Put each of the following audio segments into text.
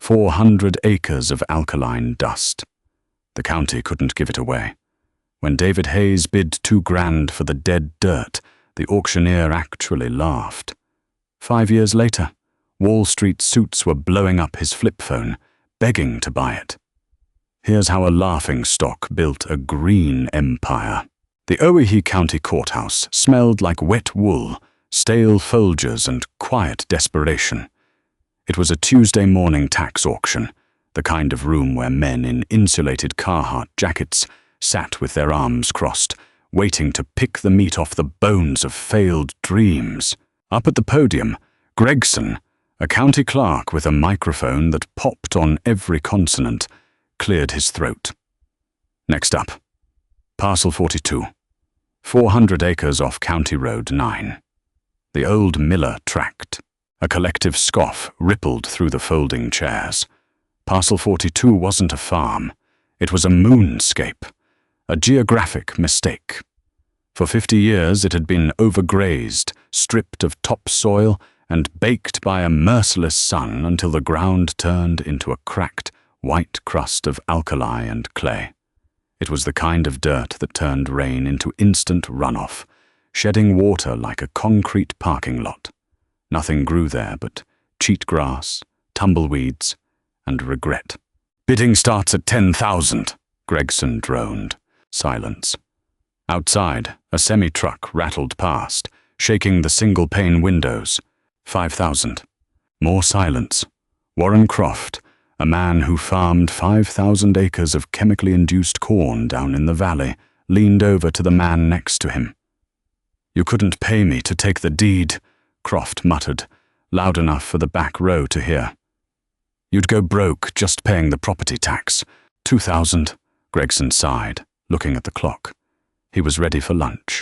400 acres of alkaline dust. The county couldn't give it away. When David Hayes bid $2,000 for the dead dirt, the auctioneer actually laughed. 5 years later, Wall Street suits were blowing up his flip phone, begging to buy it. Here's how a laughingstock built a green empire. The Owyhee County Courthouse smelled like wet wool, stale Folgers, and quiet desperation. It was a Tuesday morning tax auction, the kind of room where men in insulated Carhartt jackets sat with their arms crossed, waiting to pick the meat off the bones of failed dreams. Up at the podium, Gregson, a county clerk with a microphone that popped on every consonant, cleared his throat. Next up, Parcel 42, 400 acres off County Road 9. The old Miller tract. A collective scoff rippled through the folding chairs. Parcel 42 wasn't a farm. It was a moonscape, a geographic mistake. For 50 years it had been overgrazed, stripped of topsoil, and baked by a merciless sun until the ground turned into a cracked, white crust of alkali and clay. It was the kind of dirt that turned rain into instant runoff, shedding water like a concrete parking lot. Nothing grew there but cheatgrass, tumbleweeds, and regret. Bidding starts at 10,000, Gregson droned. Silence. Outside, a semi-truck rattled past, shaking the single-pane windows. 5,000. More silence. Warren Croft, a man who farmed 5,000 acres of chemically induced corn down in the valley, leaned over to the man next to him. "You couldn't pay me to take the deed," Croft muttered, loud enough for the back row to hear. "You'd go broke just paying the property tax." 2,000, Gregson sighed, looking at the clock. He was ready for lunch.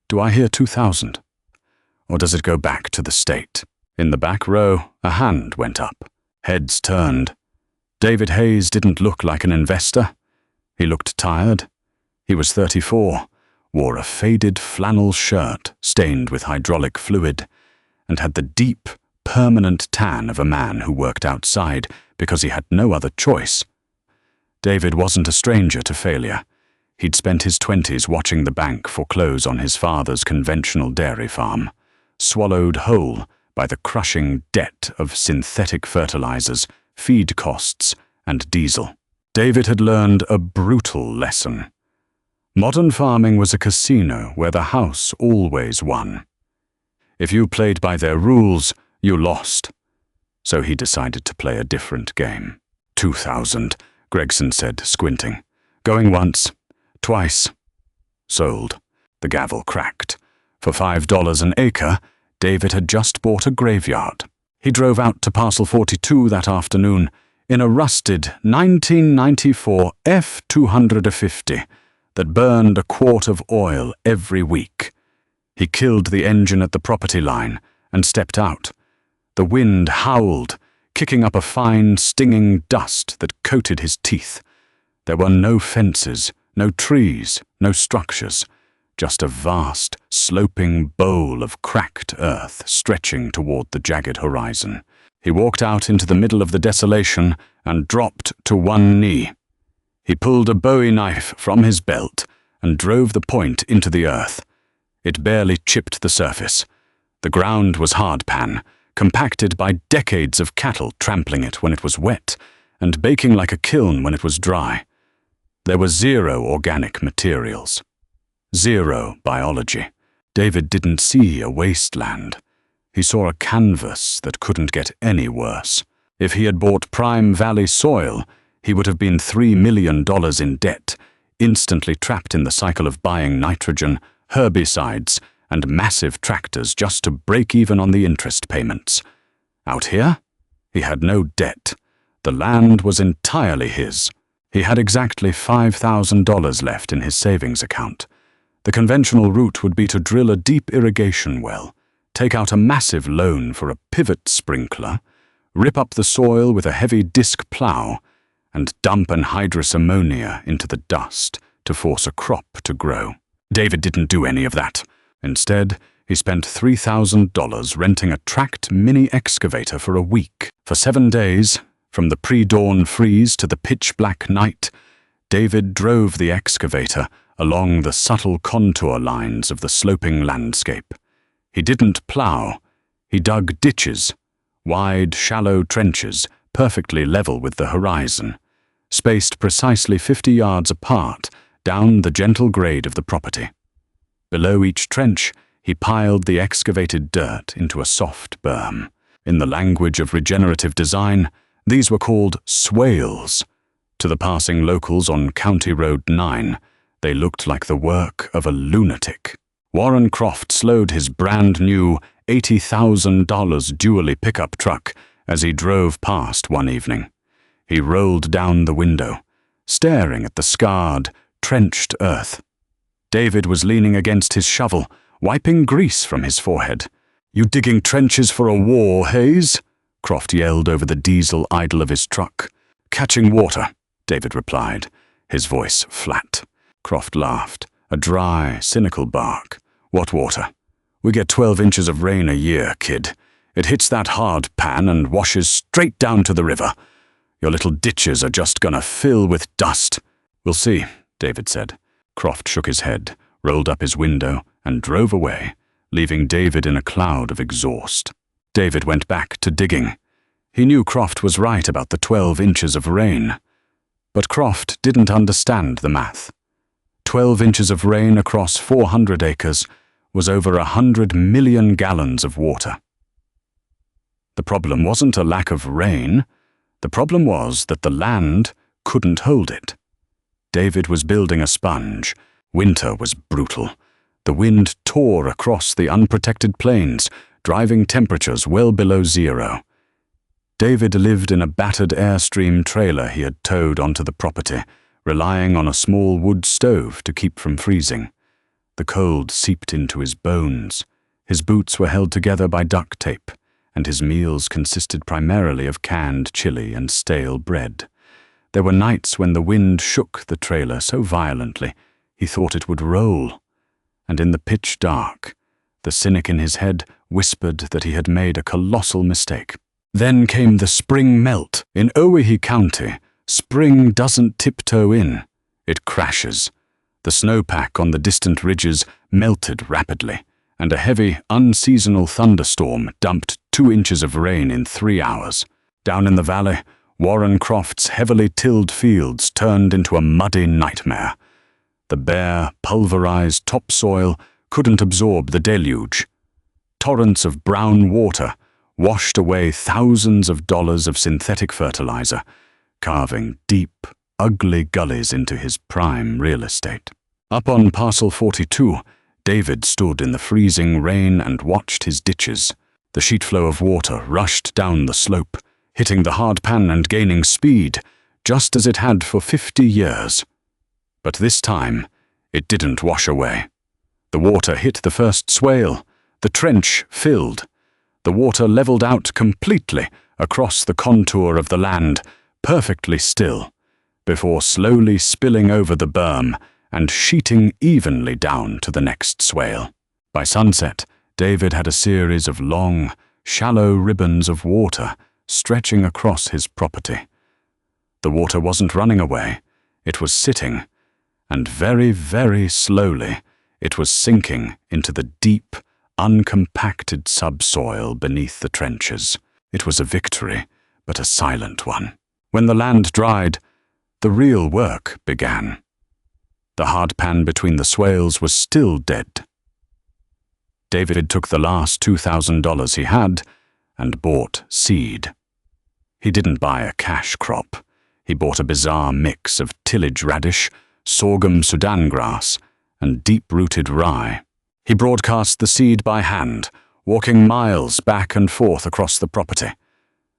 "Do I hear 2,000? Or does it go back to the state?" In the back row, a hand went up. Heads turned. David Hayes didn't look like an investor. He looked tired. He was 34, wore a faded flannel shirt stained with hydraulic fluid, and had the deep, permanent tan of a man who worked outside because he had no other choice. David wasn't a stranger to failure. He'd spent his 20s watching the bank foreclose on his father's conventional dairy farm, swallowed whole by the crushing debt of synthetic fertilizers, feed costs, and diesel. David had learned a brutal lesson. Modern farming was a casino where the house always won. If you played by their rules, you lost. So he decided to play a different game. 2,000, Gregson said, squinting. "Going once, twice." Sold. The gavel cracked. For $5 an acre, David had just bought a graveyard. He drove out to Parcel 42 that afternoon in a rusted 1994 F250 that burned a quart of oil every week. He killed the engine at the property line and stepped out. The wind howled, kicking up a fine, stinging dust that coated his teeth. There were no fences, no trees, no structures, just a vast, sloping bowl of cracked earth stretching toward the jagged horizon. He walked out into the middle of the desolation and dropped to one knee. He pulled a Bowie knife from his belt and drove the point into the earth. It barely chipped the surface. The ground was hardpan, compacted by decades of cattle trampling it when it was wet, and baking like a kiln when it was dry. There were 0 organic materials. 0 biology. David didn't see a wasteland. He saw a canvas that couldn't get any worse. If he had bought Prime Valley soil, he would have been $3 million in debt, instantly trapped in the cycle of buying nitrogen, herbicides, and massive tractors just to break even on the interest payments. Out here, he had no debt. The land was entirely his. He had exactly $5,000 left in his savings account. The conventional route would be to drill a deep irrigation well, take out a massive loan for a pivot sprinkler, rip up the soil with a heavy disc plow, and dump anhydrous ammonia into the dust to force a crop to grow. David didn't do any of that. Instead, He spent $3,000 renting a tracked mini-excavator for a week. For 7 days, from the pre-dawn freeze to the pitch-black night, David drove the excavator along the subtle contour lines of the sloping landscape. He didn't plow. He dug ditches, wide, shallow trenches, perfectly level with the horizon, spaced precisely 50 yards apart down the gentle grade of the property. Below each trench, he piled the excavated dirt into a soft berm. In the language of regenerative design, these were called swales. To the passing locals on County Road 9, they looked like the work of a lunatic. Warren Croft slowed his brand-new $80,000 dually pickup truck as he drove past one evening. He rolled down the window, staring at the scarred, trenched earth. David was leaning against his shovel, wiping grease from his forehead. "You digging trenches for a war, Hayes?" Croft yelled over the diesel idle of his truck. "Catching water," David replied, his voice flat. Croft laughed, a dry, cynical bark. "What water? We get 12 inches of rain a year, kid. It hits that hard pan and washes straight down to the river. Your little ditches are just gonna fill with dust." "We'll see," David said. Croft shook his head, rolled up his window, and drove away, leaving David in a cloud of exhaust. David went back to digging. He knew Croft was right about the 12 inches of rain. But Croft didn't understand the math. 12 inches of rain across 400 acres was over 100 million gallons of water. The problem wasn't a lack of rain. The problem was that the land couldn't hold it. David was building a sponge. Winter was brutal. The wind tore across the unprotected plains, driving temperatures well below zero. David lived in a battered Airstream trailer he had towed onto the property, relying on a small wood stove to keep from freezing. The cold seeped into his bones. His boots were held together by duct tape, and his meals consisted primarily of canned chili and stale bread. There were nights when the wind shook the trailer so violently he thought it would roll. And in the pitch dark, the cynic in his head whispered that he had made a colossal mistake. Then came the spring melt. In Owyhee County, spring doesn't tiptoe in. It crashes. The snowpack on the distant ridges melted rapidly, and a heavy, unseasonal thunderstorm dumped 2 inches of rain in 3 hours. Down in the valley, Warren Croft's heavily tilled fields turned into a muddy nightmare. The bare, pulverized topsoil couldn't absorb the deluge. Torrents of brown water washed away thousands of dollars of synthetic fertilizer, carving deep, ugly gullies into his prime real estate. Up on Parcel 42, David stood in the freezing rain and watched his ditches. The sheet flow of water rushed down the slope, hitting the hard pan and gaining speed, just as it had for 50 years. But this time, it didn't wash away. The water hit the first swale. The trench filled. The water leveled out completely across the contour of the land, perfectly still, before slowly spilling over the berm and sheeting evenly down to the next swale. By sunset, David had a series of long, shallow ribbons of water stretching across his property. The water wasn't running away. It was sitting, and very, very slowly, it was sinking into the deep, uncompacted subsoil beneath the trenches. It was a victory, but a silent one. When the land dried, the real work began. The hard pan between the swales was still dead. David took the last $2,000 he had and bought seed. He didn't buy a cash crop. He bought a bizarre mix of tillage radish, sorghum Sudan grass, and deep-rooted rye. He broadcast the seed by hand, walking miles back and forth across the property.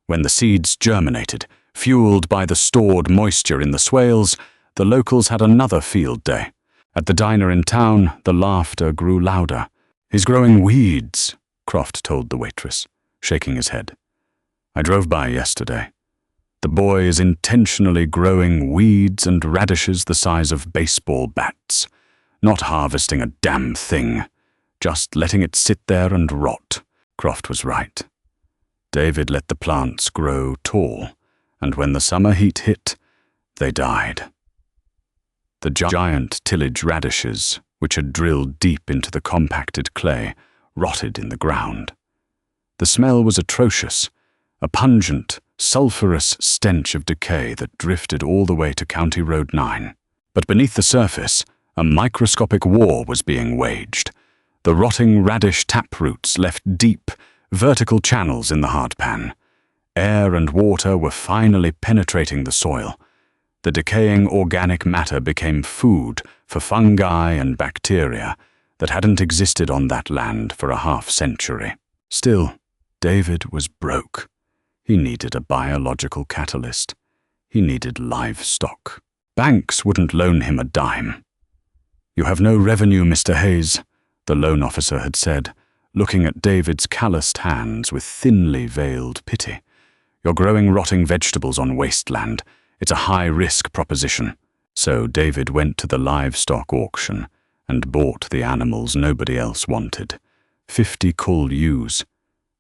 When the seeds germinated, fueled by the stored moisture in the swales, the locals had another field day. At the diner in town, the laughter grew louder. "He's growing weeds," Croft told the waitress, shaking his head. "I drove by yesterday. The boy is intentionally growing weeds and radishes the size of baseball bats, not harvesting a damn thing, just letting it sit there and rot. Croft was right. David let the plants grow tall, and when the summer heat hit, they died. The giant tillage radishes, which had drilled deep into the compacted clay, rotted in the ground. The smell was atrocious, a pungent, sulphurous stench of decay that drifted all the way to County Road 9. But beneath the surface, a microscopic war was being waged. The rotting radish taproots left deep, vertical channels in the hardpan. Air and water were finally penetrating the soil. The decaying organic matter became food for fungi and bacteria that hadn't existed on that land for a half-century. Still, David was broke. He needed a biological catalyst. He needed livestock. Banks wouldn't loan him a dime. "You have no revenue, Mr. Hayes," the loan officer had said, looking at David's calloused hands with thinly veiled pity. "You're growing rotting vegetables on wasteland. It's a high-risk proposition." So David went to the livestock auction and bought the animals nobody else wanted. 50 cull ewes.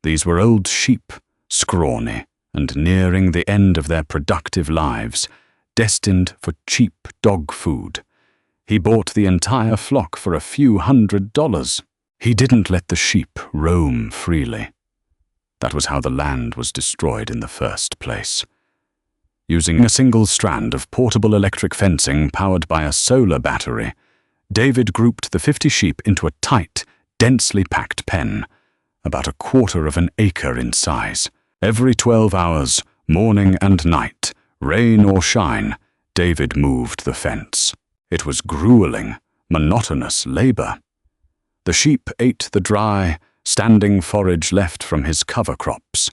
These were old sheep, scrawny, and nearing the end of their productive lives, destined for cheap dog food. He bought the entire flock for a few $100s. He didn't let the sheep roam freely. That was how the land was destroyed in the first place. Using a single strand of portable electric fencing powered by a solar battery, David grouped the 50 sheep into a tight, densely packed pen, about a quarter of an acre in size. Every 12 hours, morning and night, rain or shine, David moved the fence. It was grueling, monotonous labor. The sheep ate the dry, standing forage left from his cover crops.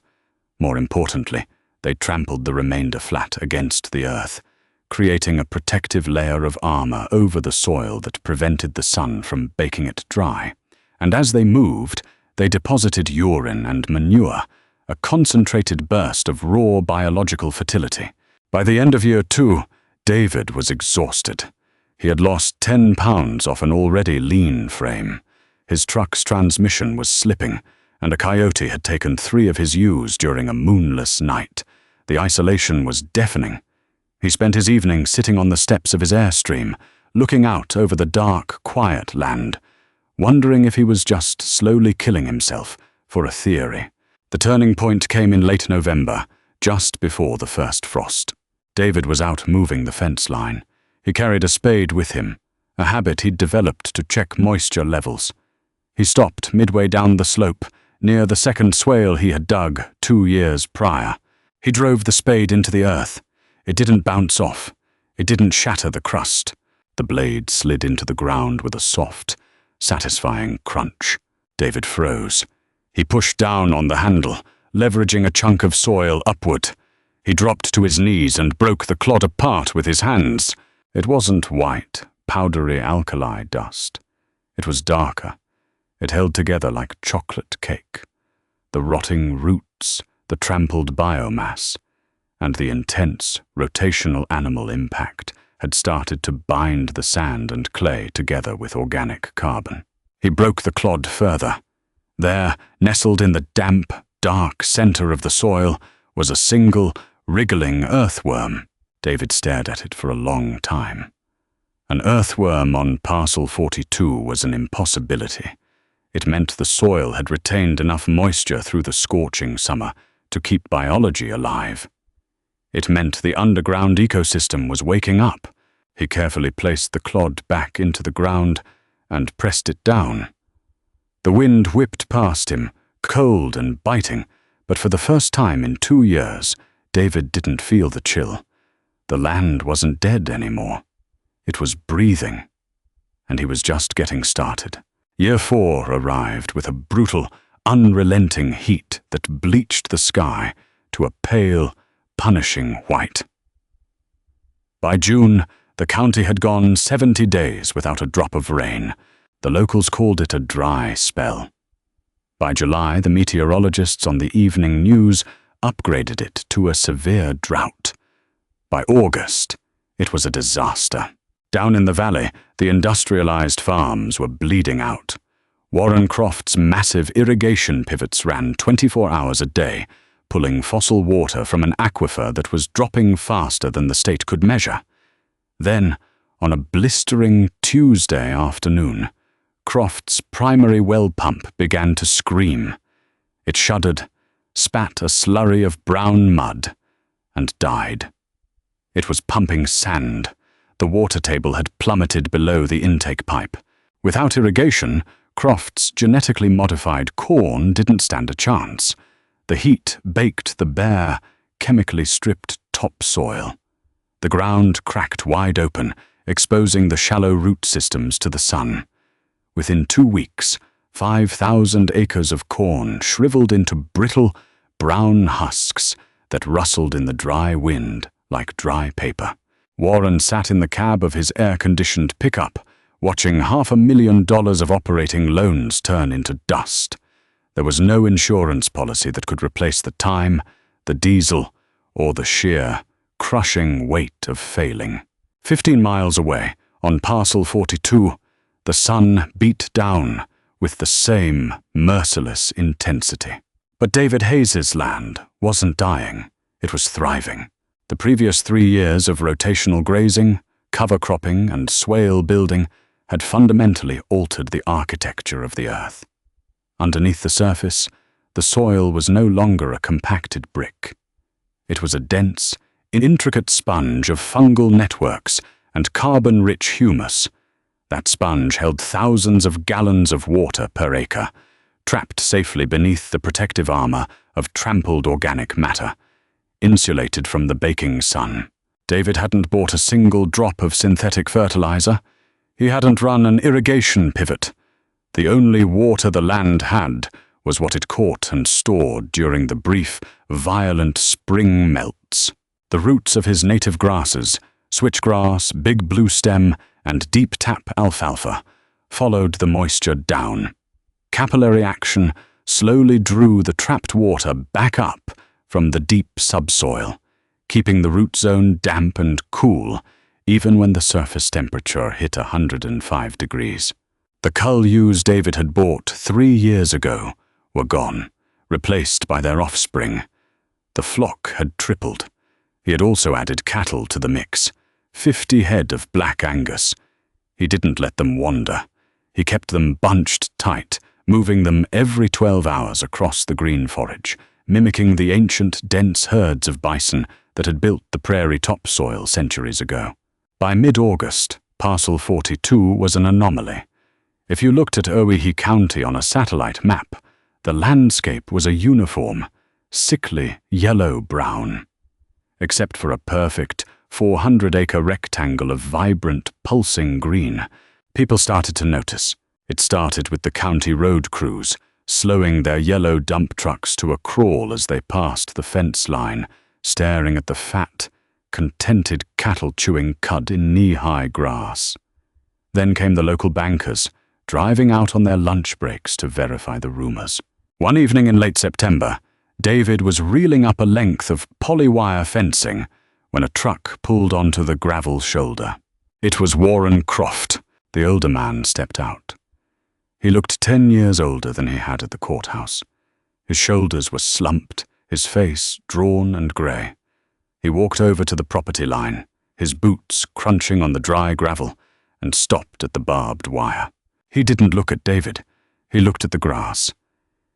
More importantly, they trampled the remainder flat against the earth, creating a protective layer of armor over the soil that prevented the sun from baking it dry. And as they moved, they deposited urine and manure, a concentrated burst of raw biological fertility. By the end of year 2, David was exhausted. He had lost 10 pounds off an already lean frame. His truck's transmission was slipping, and a coyote had taken 3 of his ewes during a moonless night. The isolation was deafening. He spent his evening sitting on the steps of his Airstream, looking out over the dark, quiet land, wondering if he was just slowly killing himself for a theory. The turning point came in late November, just before the first frost. David was out moving the fence line. He carried a spade with him, a habit he'd developed to check moisture levels. He stopped midway down the slope, near the second swale he had dug 2 years prior. He drove the spade into the earth. It didn't bounce off. It didn't shatter the crust. The blade slid into the ground with a soft, satisfying crunch. David froze. He pushed down on the handle, leveraging a chunk of soil upward. He dropped to his knees and broke the clod apart with his hands. It wasn't white, powdery alkali dust. It was darker. It held together like chocolate cake. The rotting roots, the trampled biomass, and the intense, rotational animal impact had started to bind the sand and clay together with organic carbon. He broke the clod further. There, nestled in the damp, dark center of the soil, was a single, wriggling earthworm. David stared at it for a long time. An earthworm on parcel 42 was an impossibility. It meant the soil had retained enough moisture through the scorching summer to keep biology alive. It meant the underground ecosystem was waking up. He carefully placed the clod back into the ground and pressed it down. The wind whipped past him, cold and biting, but for the first time in 2 years, David didn't feel the chill. The land wasn't dead anymore. It was breathing, and he was just getting started. Year 4 arrived with a brutal, unrelenting heat that bleached the sky to a pale, punishing white. By June, the county had gone 70 days without a drop of rain. The locals called it a dry spell. By July, the meteorologists on the evening news upgraded it to a severe drought. By August, it was a disaster. Down in the valley, the industrialized farms were bleeding out. Warren Croft's massive irrigation pivots ran 24 hours a day, pulling fossil water from an aquifer that was dropping faster than the state could measure. Then, on a blistering Tuesday afternoon, Croft's primary well pump began to scream. It shuddered, spat a slurry of brown mud, and died. It was pumping sand. The water table had plummeted below the intake pipe. Without irrigation, Croft's genetically modified corn didn't stand a chance. The heat baked the bare, chemically stripped topsoil. The ground cracked wide open, exposing the shallow root systems to the sun. Within 2 weeks, 5,000 acres of corn shriveled into brittle, brown husks that rustled in the dry wind like dry paper. Warren sat in the cab of his air-conditioned pickup, watching $500,000 of operating loans turn into dust. There was no insurance policy that could replace the time, the diesel, or the sheer, crushing weight of failing. 15 miles away, on Parcel 42, the sun beat down with the same merciless intensity. But David Hayes's land wasn't dying, it was thriving. The previous 3 years of rotational grazing, cover cropping, and swale building had fundamentally altered the architecture of the earth. Underneath the surface, the soil was no longer a compacted brick. It was a dense, intricate sponge of fungal networks and carbon-rich humus. That sponge held thousands of gallons of water per acre, trapped safely beneath the protective armor of trampled organic matter, insulated from the baking sun. David hadn't bought a single drop of synthetic fertilizer. He hadn't run an irrigation pivot. The only water the land had was what it caught and stored during the brief, violent spring melts. The roots of his native grasses, switchgrass, big blue stem, and deep tap alfalfa, followed the moisture down. Capillary action slowly drew the trapped water back up from the deep subsoil, keeping the root zone damp and cool, even when the surface temperature hit 105 degrees. The cull ewes David had bought 3 years ago were gone, replaced by their offspring. The flock had tripled. He had also added cattle to the mix, 50 head of black Angus. He didn't let them wander. He kept them bunched tight, moving them every 12 hours across the green forage, mimicking the ancient, dense herds of bison that had built the prairie topsoil centuries ago. By mid-August, Parcel 42 was an anomaly. If you looked at Owyhee County on a satellite map, the landscape was a uniform, sickly yellow-brown. Except for a perfect 400-acre rectangle of vibrant, pulsing green, people started to notice. It started with the county road crews, slowing their yellow dump trucks to a crawl as they passed the fence line, staring at the fat, contented cattle chewing cud in knee-high grass. Then came the local bankers, driving out on their lunch breaks to verify the rumors. One evening in late September, David was reeling up a length of polywire fencing when a truck pulled onto the gravel shoulder. It was Warren Croft. The older man stepped out. He looked 10 years older than he had at the courthouse. His shoulders were slumped, his face drawn and grey. He walked over to the property line, his boots crunching on the dry gravel, and stopped at the barbed wire. He didn't look at David. He looked at the grass.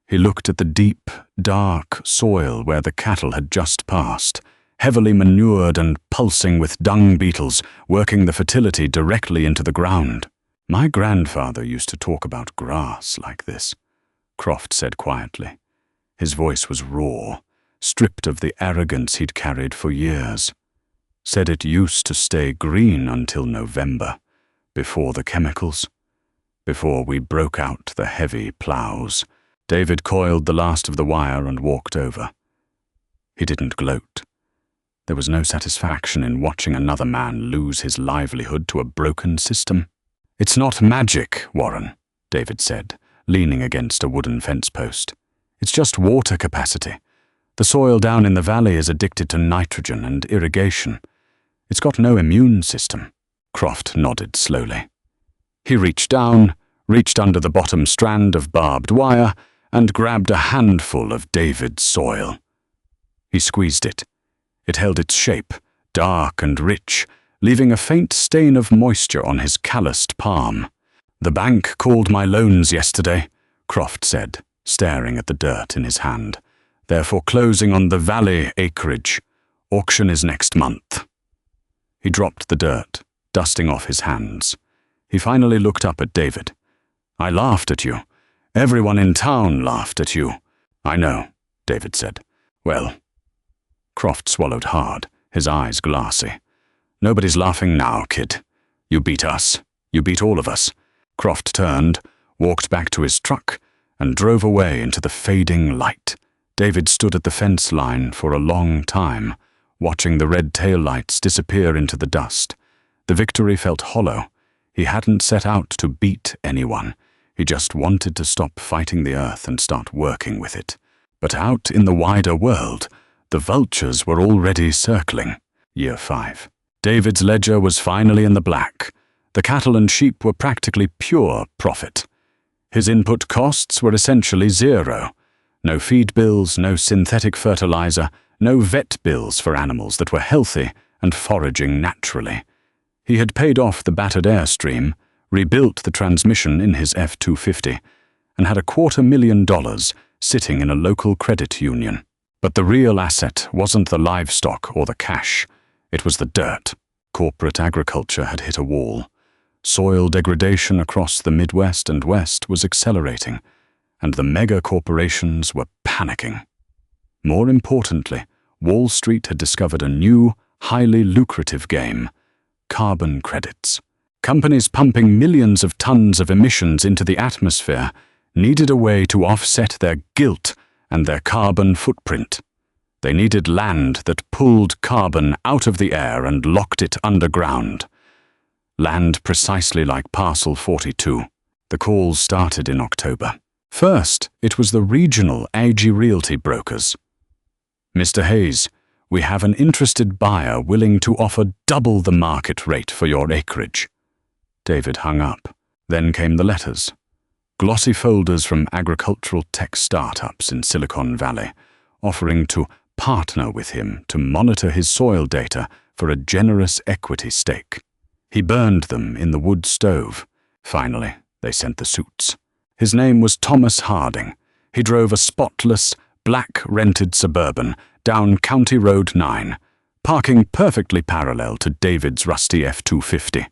He looked at the deep, dark soil where the cattle had just passed, heavily manured and pulsing with dung beetles, working the fertility directly into the ground. "My grandfather used to talk about grass like this," Croft said quietly. His voice was raw, stripped of the arrogance he'd carried for years. Said it used to stay green until November, before the chemicals, before we broke out the heavy plows. David coiled the last of the wire and walked over. He didn't gloat. There was no satisfaction in watching another man lose his livelihood to a broken system. "It's not magic, Warren," David said, leaning against a wooden fence post. "It's just water capacity. The soil down in the valley is addicted to nitrogen and irrigation. It's got no immune system." Croft nodded slowly. He reached down, reached under the bottom strand of barbed wire, and grabbed a handful of David's soil. He squeezed it. It held its shape, dark and rich, leaving a faint stain of moisture on his calloused palm. "The bank called my loans yesterday," Croft said, staring at the dirt in his hand. "They're foreclosing on the valley acreage. Auction is next month." He dropped the dirt, dusting off his hands. He finally looked up at David. "I laughed at you. Everyone in town laughed at you." "I know," David said. "Well." Croft swallowed hard, his eyes glassy. "Nobody's laughing now, kid. You beat us. You beat all of us." Croft turned, walked back to his truck, and drove away into the fading light. David stood at the fence line for a long time, watching the red taillights disappear into the dust. The victory felt hollow. He hadn't set out to beat anyone. He just wanted to stop fighting the earth and start working with it. But out in the wider world, the vultures were already circling. Year 5. David's ledger was finally in the black. The cattle and sheep were practically pure profit. His input costs were essentially zero. No feed bills, no synthetic fertilizer, no vet bills for animals that were healthy and foraging naturally. He had paid off the battered Airstream, rebuilt the transmission in his F-250, and had $250,000 sitting in a local credit union. But the real asset wasn't the livestock or the cash. It was the dirt. Corporate agriculture had hit a wall. Soil degradation across the Midwest and West was accelerating, and the mega corporations were panicking. More importantly, Wall Street had discovered a new, highly lucrative game: carbon credits. Companies pumping millions of tons of emissions into the atmosphere needed a way to offset their guilt and their carbon footprint. They needed land that pulled carbon out of the air and locked it underground. Land precisely like Parcel 42. The calls started in October. First, it was the regional AG Realty brokers. "Mr. Hayes, we have an interested buyer willing to offer double the market rate for your acreage." David hung up. Then came the letters. Glossy folders from agricultural tech startups in Silicon Valley, offering to partner with him to monitor his soil data for a generous equity stake. He burned them in the wood stove. Finally, they sent the suits. His name was Thomas Harding. He drove a spotless, black rented Suburban down County Road 9, parking perfectly parallel to David's rusty F-250.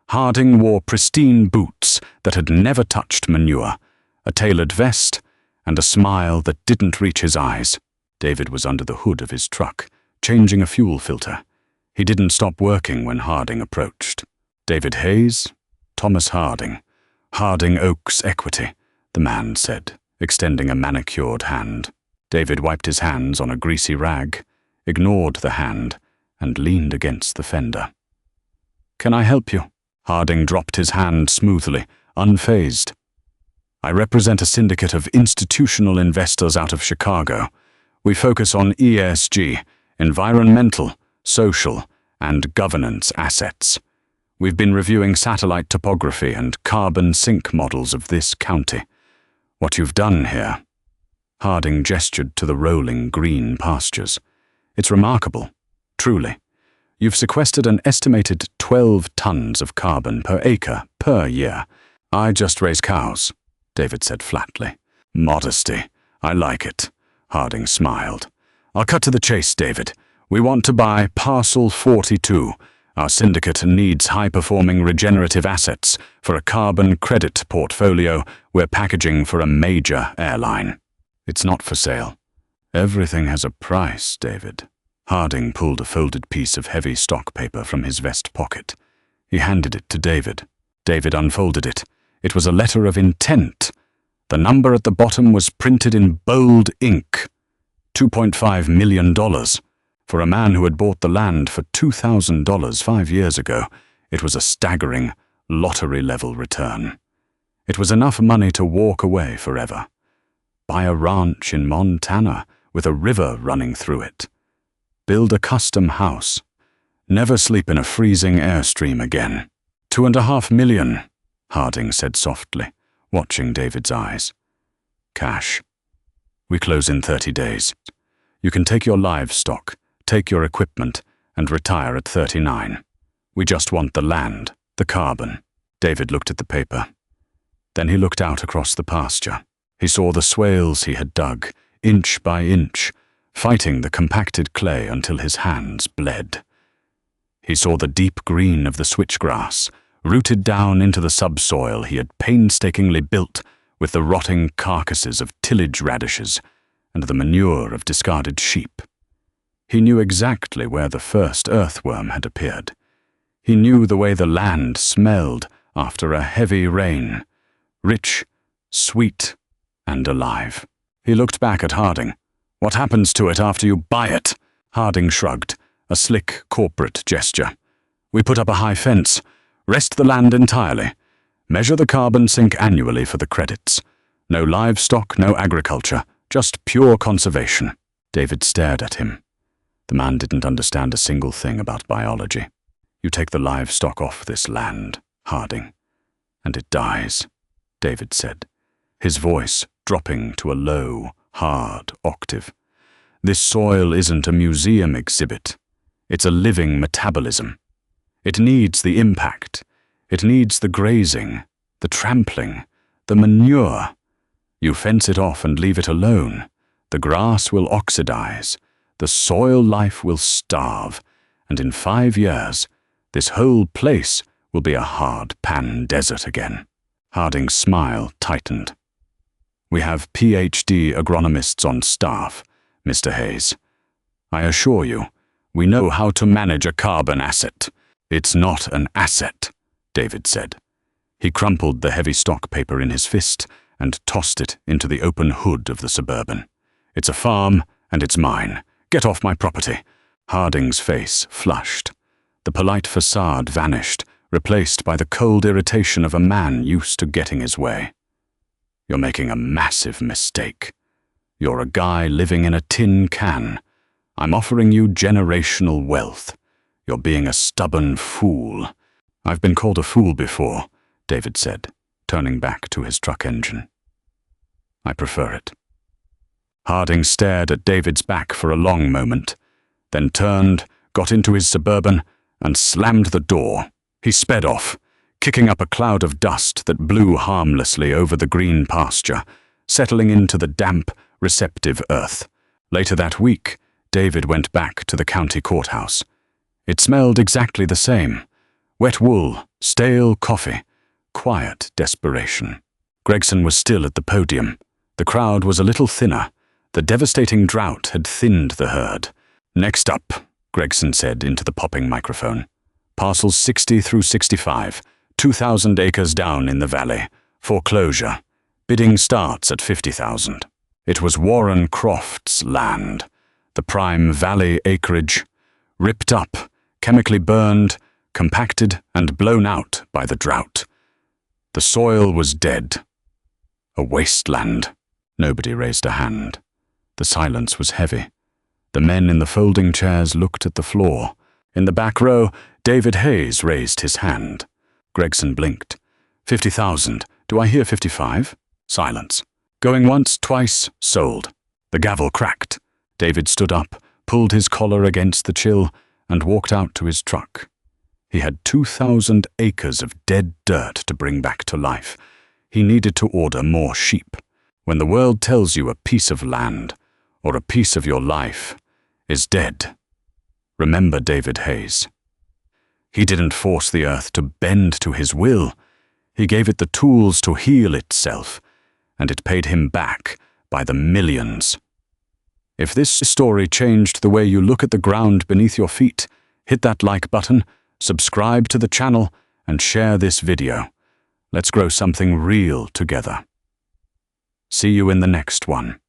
Harding wore pristine boots that had never touched manure, a tailored vest, and a smile that didn't reach his eyes. David was under the hood of his truck, changing a fuel filter. He didn't stop working when Harding approached. "David Hayes, Thomas Harding. Harding Oaks Equity," the man said, extending a manicured hand. David wiped his hands on a greasy rag, ignored the hand, and leaned against the fender. "Can I help you?" Harding dropped his hand smoothly, unfazed. "I represent a syndicate of institutional investors out of Chicago. We focus on ESG, environmental, social, and governance assets. We've been reviewing satellite topography and carbon sink models of this county. What you've done here..." Harding gestured to the rolling green pastures. "It's remarkable, truly. You've sequestered an estimated 12 tons of carbon per acre per year. I just raise cows," David said flatly. "Modesty. I like it," Harding smiled. "I'll cut to the chase, David. We want to buy Parcel 42. Our syndicate needs high-performing regenerative assets for a carbon credit portfolio we're packaging for a major airline." "It's not for sale. Everything has a price, David." Harding pulled a folded piece of heavy stock paper from his vest pocket. He handed it to David. David unfolded it. It was a letter of intent. The number at the bottom was printed in bold ink. $2.5 million. For a man who had bought the land for $2,000 5 years ago, it was a staggering, lottery-level return. It was enough money to walk away forever. Buy a ranch in Montana with a river running through it. Build a custom house. Never sleep in a freezing Airstream again. $2.5 million, Harding said softly. watching David's eyes. Cash. We close in 30 days. You can take your livestock, take your equipment, and retire at 39. We just want the land, the carbon. David looked at the paper. Then he looked out across the pasture. He saw the swales he had dug, inch by inch, fighting the compacted clay until his hands bled. He saw the deep green of the switchgrass, rooted down into the subsoil he had painstakingly built with the rotting carcasses of tillage radishes and the manure of discarded sheep. He knew exactly where the first earthworm had appeared. He knew the way the land smelled after a heavy rain, rich, sweet, and alive. He looked back at Harding. What happens to it after you buy it? Harding shrugged, a slick corporate gesture. We put up a high fence, rest the land entirely, measure the carbon sink annually for the credits. No livestock, no agriculture, just pure conservation. David stared at him. The man didn't understand a single thing about biology. You take the livestock off this land, Harding, and it dies, David said, his voice dropping to a low, hard octave. This soil isn't a museum exhibit. It's a living metabolism. It needs the impact. It needs the grazing, the trampling, the manure. You fence it off and leave it alone. The grass will oxidize. The soil life will starve. And in 5 years, this whole place will be a hard pan desert again. Harding's smile tightened. We have PhD agronomists on staff, Mr. Hayes. I assure you, we know how to manage a carbon asset. It's not an asset, David said. He crumpled the heavy stock paper in his fist and tossed it into the open hood of the Suburban. It's a farm, and it's mine. Get off my property. Harding's face flushed. The polite facade vanished, replaced by the cold irritation of a man used to getting his way. You're making a massive mistake. You're a guy living in a tin can. I'm offering you generational wealth. You're being a stubborn fool. I've been called a fool before, David said, turning back to his truck engine. I prefer it. Harding stared at David's back for a long moment, then turned, got into his Suburban, and slammed the door. He sped off, kicking up a cloud of dust that blew harmlessly over the green pasture, settling into the damp, receptive earth. Later that week, David went back to the county courthouse. It smelled exactly the same. Wet wool, stale coffee, quiet desperation. Gregson was still at the podium. The crowd was a little thinner. The devastating drought had thinned the herd. Next up, Gregson said into the popping microphone. Parcels 60 through 65, 2,000 acres down in the valley. Foreclosure. Bidding starts at 50,000. It was Warren Croft's land. The prime valley acreage. Ripped up, chemically burned, compacted and blown out by the drought. The soil was dead. A wasteland. Nobody raised a hand. The silence was heavy. The men in the folding chairs looked at the floor. In the back row, David Hayes raised his hand. Gregson blinked. 50,000. Do I hear 55? Silence. Going once, twice, sold. The gavel cracked. David stood up, pulled his collar against the chill, and walked out to his truck. He had 2,000 acres of dead dirt to bring back to life. He needed to order more sheep. When the world tells you a piece of land, or a piece of your life, is dead, remember David Hayes. He didn't force the earth to bend to his will. He gave it the tools to heal itself, and it paid him back by the millions. If this story changed the way you look at the ground beneath your feet, hit that like button, subscribe to the channel, and share this video. Let's grow something real together. See you in the next one.